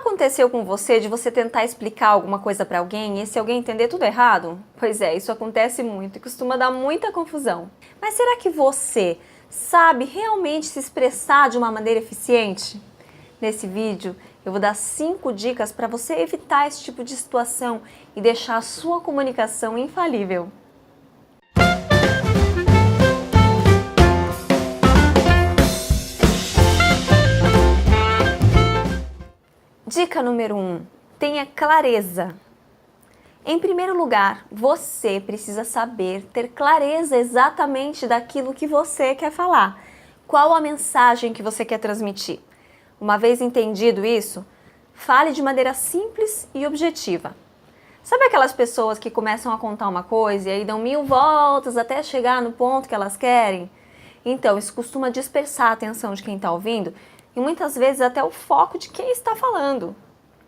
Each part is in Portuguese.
aconteceu com você de você tentar explicar alguma coisa para alguém e esse alguém entender tudo errado? Pois é, isso acontece muito e costuma dar muita confusão. Mas será que você sabe realmente se expressar de uma maneira eficiente? Nesse vídeo eu vou dar 5 dicas para você evitar esse tipo de situação e deixar a sua comunicação infalível. Dica número 1. Tenha clareza. Em primeiro lugar, você precisa saber ter clareza exatamente daquilo que você quer falar. Qual a mensagem que você quer transmitir? Uma vez entendido isso, fale de maneira simples e objetiva. Sabe aquelas pessoas que começam a contar uma coisa e aí dão 1000 voltas até chegar no ponto que elas querem? Então, isso costuma dispersar a atenção de quem está ouvindo e muitas vezes até o foco de quem está falando.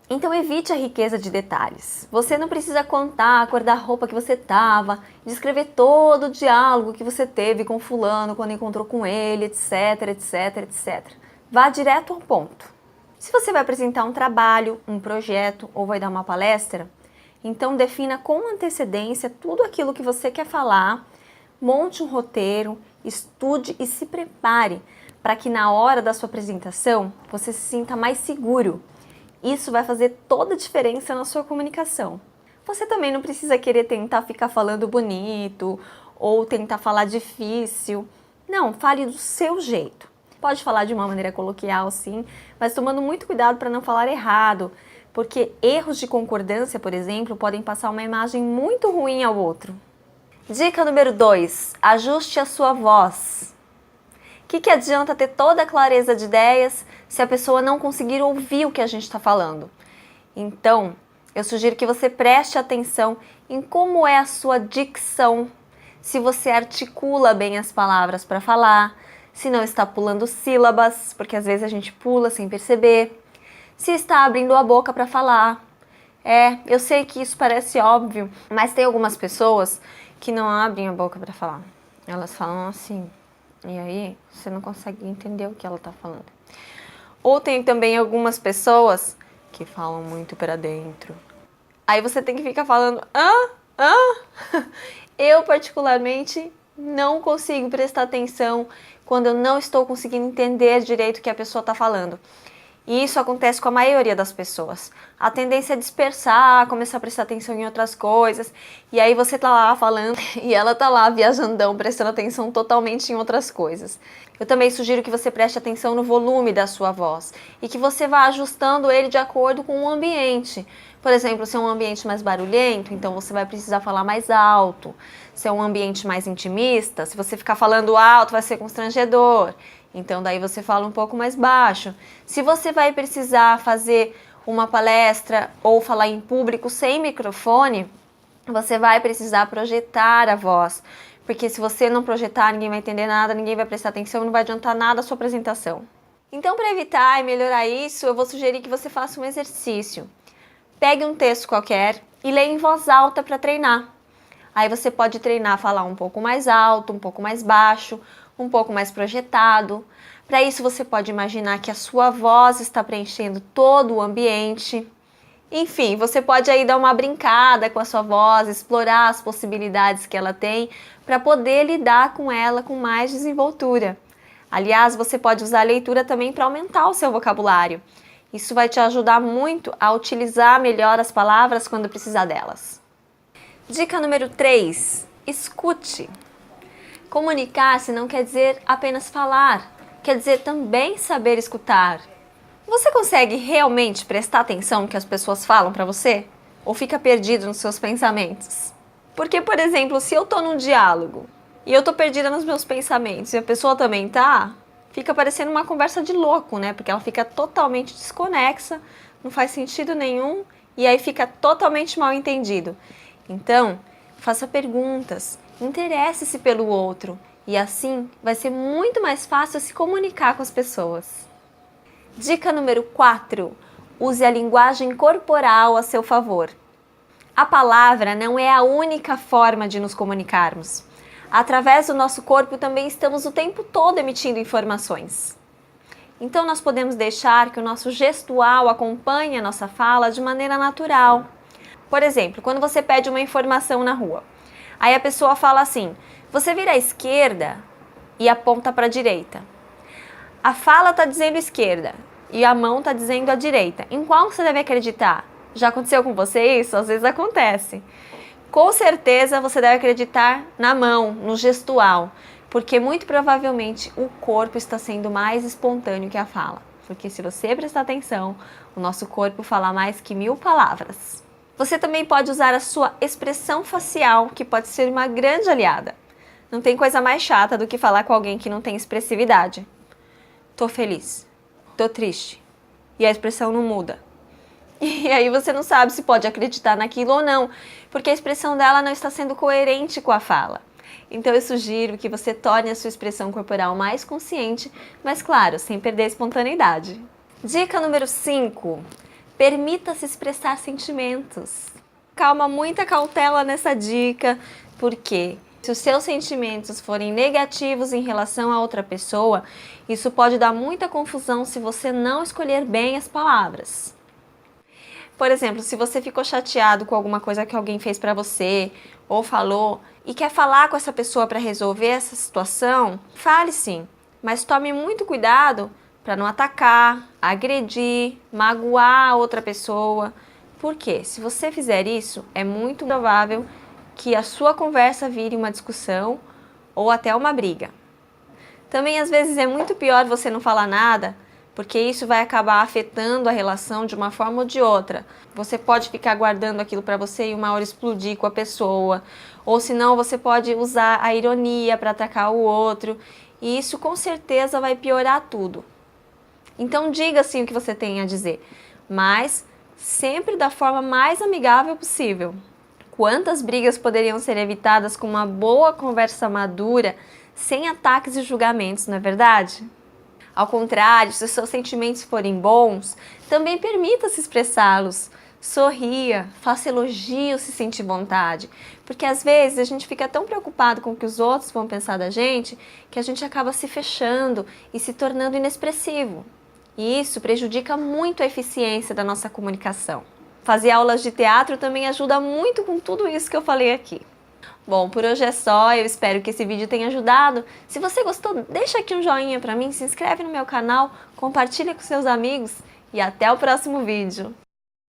Então evite a riqueza de detalhes. Você não precisa contar a cor da roupa que você estava, descrever todo o diálogo que você teve com fulano quando encontrou com ele, etc, etc, etc. Vá direto ao ponto. Se você vai apresentar um trabalho, um projeto ou vai dar uma palestra, então defina com antecedência tudo aquilo que você quer falar, monte um roteiro, estude e se prepare para que na hora da sua apresentação você se sinta mais seguro. Isso vai fazer toda a diferença na sua comunicação. Você também não precisa querer tentar ficar falando bonito ou tentar falar difícil. Não, fale do seu jeito. Pode falar de uma maneira coloquial, sim, mas tomando muito cuidado para não falar errado, porque erros de concordância, por exemplo, podem passar uma imagem muito ruim ao outro. Dica número 2. Ajuste a sua voz. O que adianta ter toda a clareza de ideias se a pessoa não conseguir ouvir o que a gente está falando? Então, eu sugiro que você preste atenção em como é a sua dicção, se você articula bem as palavras para falar, se não está pulando sílabas, porque às vezes a gente pula sem perceber, se está abrindo a boca para falar. Eu sei que isso parece óbvio, mas tem algumas pessoas que não abrem a boca para falar. Elas falam assim. E aí, você não consegue entender o que ela está falando. Ou tem também algumas pessoas que falam muito para dentro. Aí você tem que ficar falando, Eu, particularmente, não consigo prestar atenção quando eu não estou conseguindo entender direito o que a pessoa está falando. E isso acontece com a maioria das pessoas. A tendência é dispersar, começar a prestar atenção em outras coisas. E aí você tá lá falando e ela tá lá viajandão, prestando atenção totalmente em outras coisas. Eu também sugiro que você preste atenção no volume da sua voz e que você vá ajustando ele de acordo com o ambiente. Por exemplo, se é um ambiente mais barulhento, então você vai precisar falar mais alto. Se é um ambiente mais intimista, se você ficar falando alto vai ser constrangedor. Então daí você fala um pouco mais baixo. Se você vai precisar fazer uma palestra ou falar em público sem microfone, você vai precisar projetar a voz. Porque se você não projetar, ninguém vai entender nada, ninguém vai prestar atenção e não vai adiantar nada a sua apresentação. Então, para evitar e melhorar isso, eu vou sugerir que você faça um exercício. Pegue um texto qualquer e leia em voz alta para treinar. Aí você pode treinar a falar um pouco mais alto, um pouco mais baixo, um pouco mais projetado. Para isso você pode imaginar que a sua voz está preenchendo todo o ambiente. Enfim, você pode aí dar uma brincada com a sua voz, explorar as possibilidades que ela tem para poder lidar com ela com mais desenvoltura. Aliás, você pode usar a leitura também para aumentar o seu vocabulário. Isso vai te ajudar muito a utilizar melhor as palavras quando precisar delas. Dica número 3. Escute. Comunicar-se não quer dizer apenas falar, quer dizer também saber escutar. Você consegue realmente prestar atenção no que as pessoas falam para você? Ou fica perdido nos seus pensamentos? Porque, por exemplo, se eu tô num diálogo e eu tô perdida nos meus pensamentos e a pessoa também tá, fica parecendo uma conversa de louco, né? Porque ela fica totalmente desconexa, não faz sentido nenhum e aí fica totalmente mal entendido. Então, faça perguntas. Interesse-se pelo outro e assim vai ser muito mais fácil se comunicar com as pessoas. Dica número 4. Use a linguagem corporal a seu favor. A palavra não é a única forma de nos comunicarmos. Através do nosso corpo também estamos o tempo todo emitindo informações. Então nós podemos deixar que o nosso gestual acompanhe a nossa fala de maneira natural. Por exemplo, quando você pede uma informação na rua, aí a pessoa fala assim: você vira à esquerda e aponta para a direita. A fala está dizendo esquerda e a mão está dizendo a direita. Em qual você deve acreditar? Já aconteceu com você isso? Às vezes acontece. Com certeza você deve acreditar na mão, no gestual, porque muito provavelmente o corpo está sendo mais espontâneo que a fala. Porque se você prestar atenção, o nosso corpo fala mais que 1000 palavras. Você também pode usar a sua expressão facial, que pode ser uma grande aliada. Não tem coisa mais chata do que falar com alguém que não tem expressividade. Tô feliz, tô triste. E a expressão não muda. E aí você não sabe se pode acreditar naquilo ou não, porque a expressão dela não está sendo coerente com a fala. Então eu sugiro que você torne a sua expressão corporal mais consciente, mas claro, sem perder a espontaneidade. Dica número 5. Permita-se expressar sentimentos. Calma, muita cautela nessa dica, porque se os seus sentimentos forem negativos em relação a outra pessoa, isso pode dar muita confusão se você não escolher bem as palavras. Por exemplo, se você ficou chateado com alguma coisa que alguém fez para você ou falou e quer falar com essa pessoa para resolver essa situação, fale sim, mas tome muito cuidado para não atacar, agredir, magoar a outra pessoa. Porque se você fizer isso, é muito provável que a sua conversa vire uma discussão ou até uma briga. Também às vezes é muito pior você não falar nada, porque isso vai acabar afetando a relação de uma forma ou de outra. Você pode ficar guardando aquilo para você e uma hora explodir com a pessoa, ou senão você pode usar a ironia para atacar o outro, e isso com certeza vai piorar tudo. Então diga sim o que você tem a dizer, mas sempre da forma mais amigável possível. Quantas brigas poderiam ser evitadas com uma boa conversa madura, sem ataques e julgamentos, não é verdade? Ao contrário, se os seus sentimentos forem bons, também permita-se expressá-los. Sorria, faça elogios se sentir vontade. Porque às vezes a gente fica tão preocupado com o que os outros vão pensar da gente, que a gente acaba se fechando e se tornando inexpressivo. E isso prejudica muito a eficiência da nossa comunicação. Fazer aulas de teatro também ajuda muito com tudo isso que eu falei aqui. Bom, por hoje é só, eu espero que esse vídeo tenha ajudado. Se você gostou, deixa aqui um joinha pra mim, se inscreve no meu canal, compartilha com seus amigos e até o próximo vídeo.